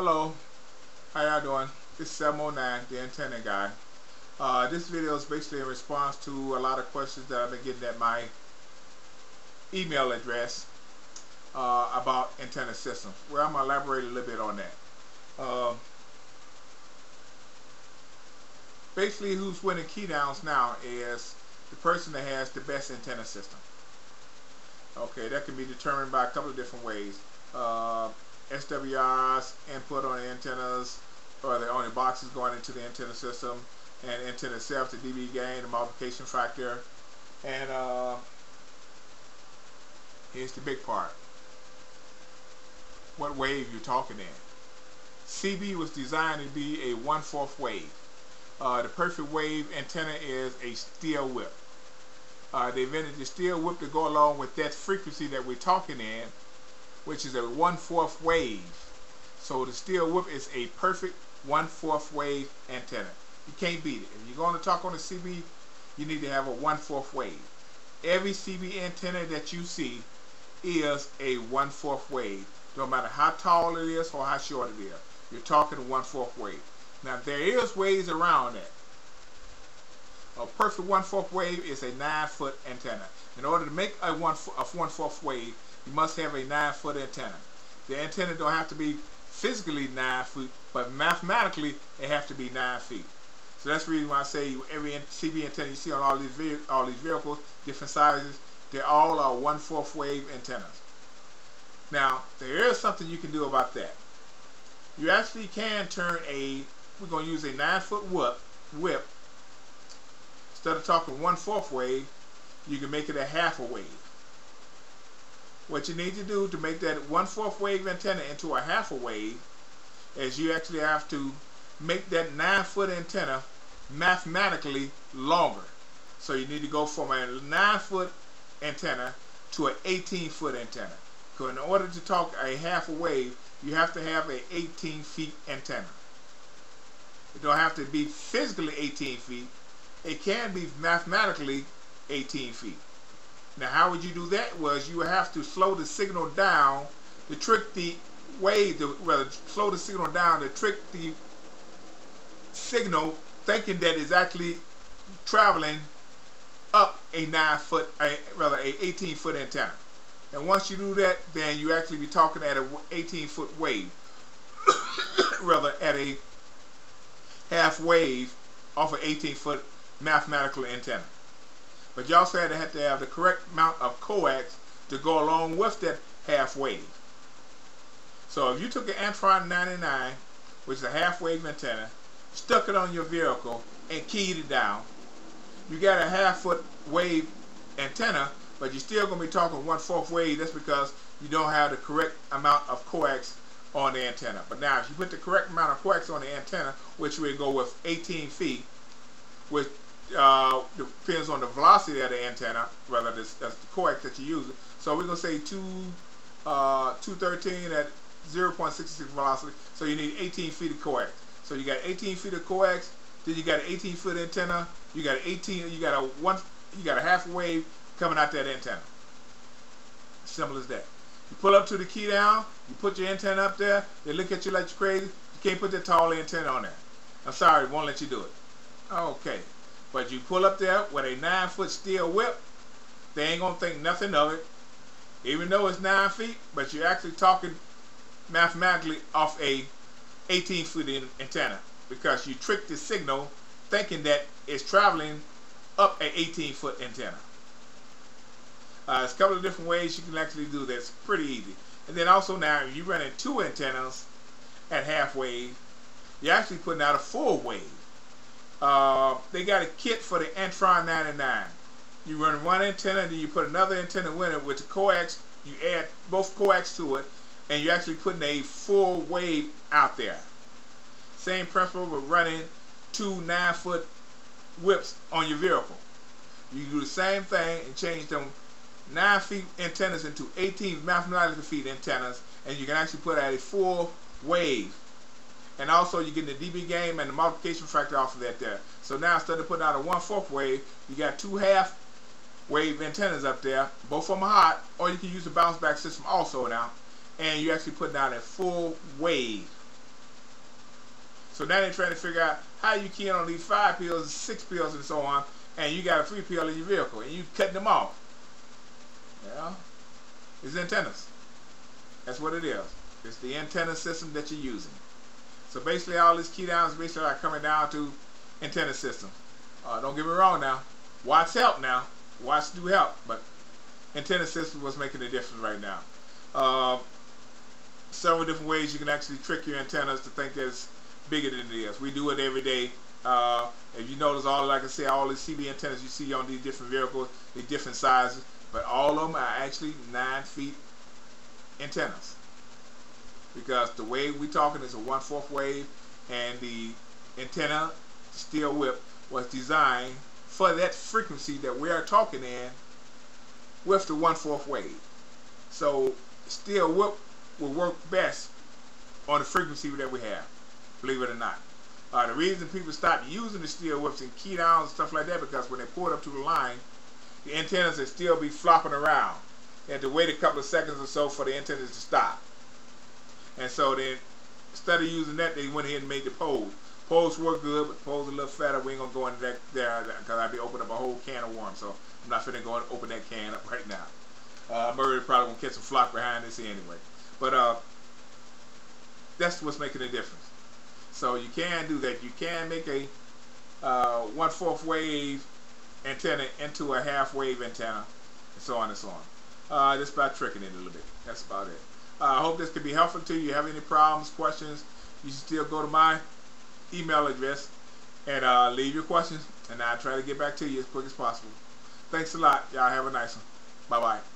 Hello, how y'all doing? This is 709, the antenna guy. This video is basically in response to a lot of questions that I've been getting at my email address about antenna systems. Well, I'm going to elaborate a little bit on that. Basically, who's winning key downs now is the person that has the best antenna system. Okay, that can be determined by a couple of different ways. SWRs, input on the antennas, or the only boxes going into the antenna system, and antenna itself, the dB gain, the multiplication factor, and here's the big part. What wave you're talking in. CB was designed to be a 1/4 wave. The perfect wave antenna is a steel whip. They invented the steel whip to go along with that frequency that we're talking in, which is a 1/4 wave. So the steel whip is a perfect 1/4 wave antenna. You can't beat it. If you're going to talk on a CB, you need to have a 1/4 wave. Every CB antenna that you see is a 1/4 wave. No matter how tall it is or how short it is. You're talking a 1/4 wave. Now there is ways around that. A perfect 1/4 wave is a 9-foot antenna. In order to make a 1/4 wave, you must have a 9-foot antenna. The antenna don't have to be physically 9 feet, but mathematically it has to be 9 feet. So that's the reason why I say every CB antenna you see on all these vehicles, different sizes, they all are 1/4 wave antennas. Now there is something you can do about that. You actually can turn we're going to use a 9-foot whip. Instead of talking 1/4 wave, you can make it a 1/2 wave. What you need to do to make that 1/4 wave antenna into a 1/2 wave is you actually have to make that 9-foot antenna mathematically longer. So you need to go from a 9-foot antenna to an 18-foot antenna. Because in order to talk a 1/2 wave, you have to have a 18 feet antenna. It don't have to be physically 18 feet. It can be mathematically 18 feet. Now how would you do that? Was you would have to slow the signal down to trick the wave, slow the signal down to trick the signal, thinking that it's actually traveling up a 9-foot, a 18-foot antenna. And once you do that, then you actually be talking at a 18-foot wave, rather at a 1/2 wave off an 18-foot mathematical antenna. But you also had to have the correct amount of coax to go along with that 1/2 wave. So if you took an Antron 99, which is a 1/2 wave antenna, stuck it on your vehicle and keyed it down, you got a 1/2 foot wave antenna, but you're still going to be talking 1/4 wave. That's because you don't have the correct amount of coax on the antenna. But now if you put the correct amount of coax on the antenna, which we go with 18 feet, which depends on the velocity of the antenna, whether that's the coax that you're using. So we're going to say 213 at 0.66 velocity. So you need 18 feet of coax. So you got 18 feet of coax, then you got an 18-foot antenna, you got a 1/2 wave coming out that antenna. Simple as that. You pull up to the key down, you put your antenna up there, they look at you like you're crazy. You can't put that tall antenna on there. I'm sorry, it won't let you do it. Okay. But you pull up there with a 9-foot steel whip, they ain't going to think nothing of it. Even though it's 9 feet, but you're actually talking mathematically off a 18-foot antenna, because you tricked the signal thinking that it's traveling up an 18-foot antenna. There's a couple of different ways you can actually do this. It's pretty easy. And then also now, if you're running 2 antennas at 1/2 wave, you're actually putting out a full wave. They got a kit for the Antron 99. You run one antenna, then you put another antenna with it with the coax. You add both coax to it, and you're actually putting a full wave out there. Same principle with running 2 9-foot whips on your vehicle. You do the same thing and change them 9 feet antennas into 18 mathematical feet antennas, and you can actually put out a full wave. And also you get the dB gain and the multiplication factor off of that there. So now instead of putting out a 1/4 wave, you got 2 1/2 wave antennas up there. Both of them are hot, or you can use a bounce back system also now. And you're actually putting out a full wave. So now they're trying to figure out how you key in on these 5 pills, 6 pills, and so on, and you got a 3 pill in your vehicle, and you cutting them off. Yeah, it's antennas. That's what it is. It's the antenna system that you're using. So basically, all these key downs basically are coming down to antenna system. Don't get me wrong now. Watts help now. Watts do help, but antenna system was making a difference right now. Several different ways you can actually trick your antennas to think that it's bigger than it is. We do it every day. If you notice, like I say, all the CB antennas you see on these different vehicles, they're different sizes, but all of them are actually 9 feet antennas. Because the wave we're talking is a 1/4 wave, and the antenna steel whip was designed for that frequency that we are talking in with the 1/4 wave. So steel whip will work best on the frequency that we have, believe it or not. The reason people stop using the steel whips and key downs and stuff like that, because when they pull it up to the line, the antennas will still be flopping around. You have to wait a couple of seconds or so for the antennas to stop. And so then, instead of using that, they went ahead and made the poles. Poles work good, but poles are a little fatter. We ain't going to go into that there because I'd be opening up a whole can of worms. So I'm not finna go and open that can up right now. Murray probably going to catch some flock behind this anyway. But that's what's making a difference. So you can do that. You can make a 1/4 wave antenna into a 1/2 wave antenna, and so on and so on. Just by tricking it a little bit. That's about it. I hope this could be helpful to you. If you have any problems, questions, you should still go to my email address and leave your questions, and I'll try to get back to you as quick as possible. Thanks a lot. Y'all have a nice one. Bye-bye.